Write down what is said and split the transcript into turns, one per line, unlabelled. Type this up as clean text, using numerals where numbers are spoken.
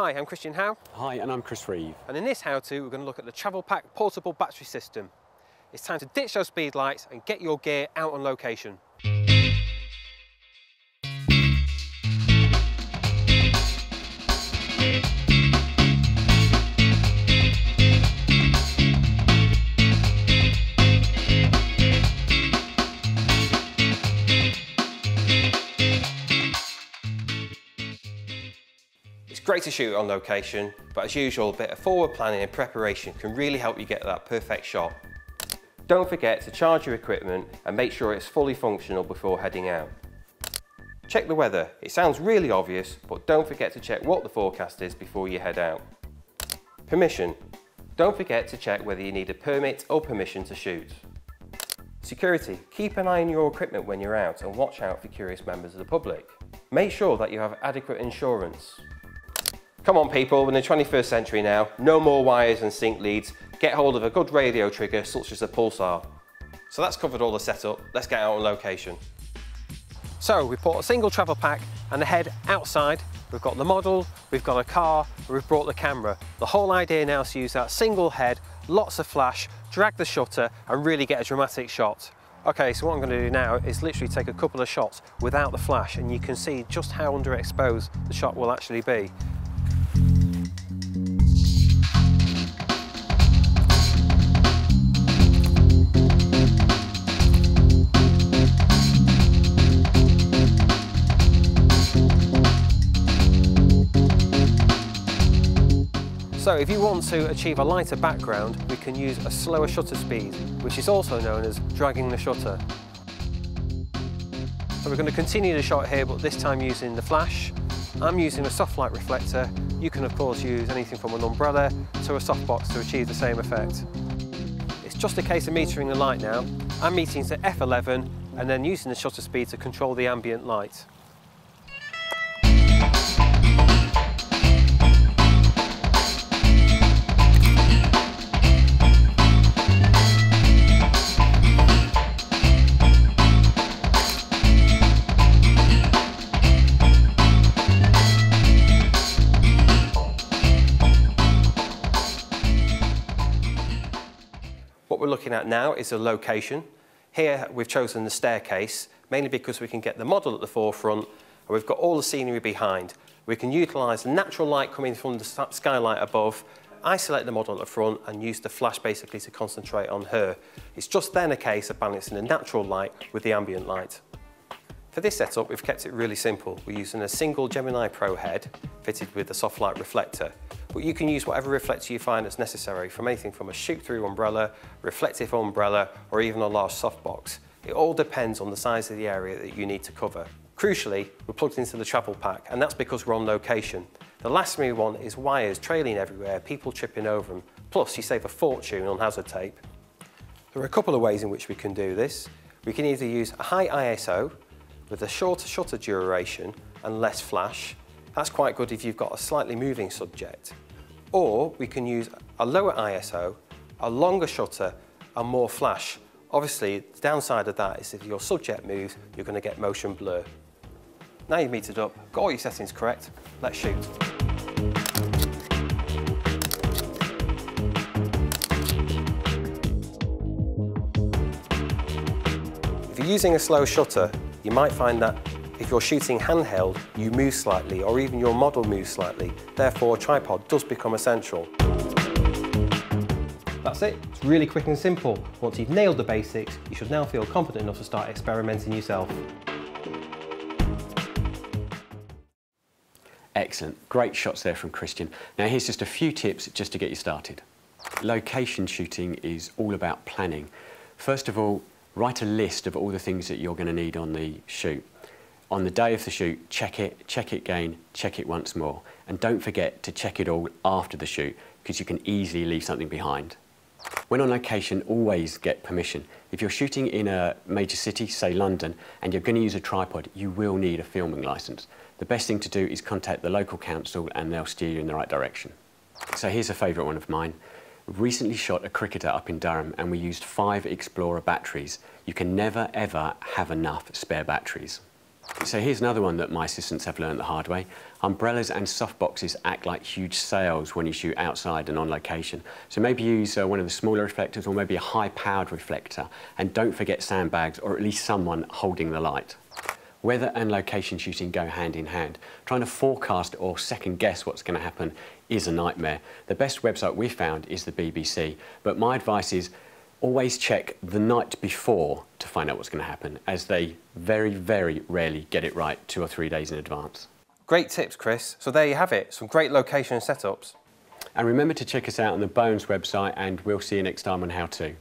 Hi, I'm Christian Hough.
Hi, and I'm Chris Reeve.
And in this how-to, we're going to look at the Travelpak portable battery system. It's time to ditch those speed lights and get your gear out on location. It's great to shoot on location, but as usual, a bit of forward planning and preparation can really help you get that perfect shot. Don't forget to charge your equipment and make sure it's fully functional before heading out. Check the weather. It sounds really obvious, but don't forget to check what the forecast is before you head out. Permission. Don't forget to check whether you need a permit or permission to shoot. Security. Keep an eye on your equipment when you're out and watch out for curious members of the public. Make sure that you have adequate insurance. Come on people, we're in the 21st century now, no more wires and sync leads. Get hold of a good radio trigger such as a pulsar. So that's covered all the setup, let's get out on location. So we've bought a single travel pack and a head outside. We've got the model, we've got a car, and we've brought the camera. The whole idea now is to use that single head, lots of flash, drag the shutter and really get a dramatic shot. Okay, so what I'm going to do now is literally take a couple of shots without the flash and you can see just how underexposed the shot will actually be. So if you want to achieve a lighter background, we can use a slower shutter speed, which is also known as dragging the shutter. So we're going to continue the shot here, but this time using the flash. I'm using a soft light reflector. You can of course use anything from an umbrella to a softbox to achieve the same effect. It's just a case of metering the light now. I'm metering to f11 and then using the shutter speed to control the ambient light. What we're looking at now is a location. Here we've chosen the staircase, mainly because we can get the model at the forefront and we've got all the scenery behind. We can utilise the natural light coming from the skylight above, isolate the model at the front and use the flash basically to concentrate on her. It's just then a case of balancing the natural light with the ambient light. For this setup, we've kept it really simple. We're using a single Gemini Pro head fitted with a soft light reflector. But you can use whatever reflector you find that's necessary, from anything from a shoot-through umbrella, reflective umbrella, or even a large softbox. It all depends on the size of the area that you need to cover. Crucially, we're plugged into the travel pack, and that's because we're on location. The last thing we want is wires trailing everywhere, people tripping over them. Plus, you save a fortune on hazard tape. There are a couple of ways in which we can do this. We can either use a high ISO, with a shorter shutter duration and less flash. That's quite good if you've got a slightly moving subject. Or we can use a lower ISO, a longer shutter and more flash. Obviously, the downside of that is if your subject moves, you're going to get motion blur. Now you've metered up, got all your settings correct, let's shoot. If you're using a slow shutter, you might find that if you're shooting handheld, you move slightly, or even your model moves slightly. Therefore, a tripod does become essential. That's it. It's really quick and simple. Once you've nailed the basics, you should now feel confident enough to start experimenting yourself.
Excellent. Great shots there from Christian. Now here's just a few tips just to get you started. Location shooting is all about planning. First of all, write a list of all the things that you're going to need on the shoot. On the day of the shoot, check it again, check it once more. And don't forget to check it all after the shoot, because you can easily leave something behind. When on location, always get permission. If you're shooting in a major city, say London, and you're going to use a tripod, you will need a filming licence. The best thing to do is contact the local council and they'll steer you in the right direction. So here's a favourite one of mine. Recently shot a cricketer up in Durham and we used 5 Explorer batteries. You can never ever have enough spare batteries. So here's another one that my assistants have learned the hard way. Umbrellas and softboxes act like huge sails when you shoot outside and on location. So maybe use one of the smaller reflectors or maybe a high-powered reflector. And don't forget sandbags or at least someone holding the light. Weather and location shooting go hand in hand. Trying to forecast or second guess what's going to happen is a nightmare. The best website we've found is the BBC, but my advice is always check the night before to find out what's going to happen, as they very, very rarely get it right 2 or 3 days in advance.
Great tips, Chris. So there you have it, some great location setups.
And remember to check us out on the Bowens website, and we'll see you next time on How To.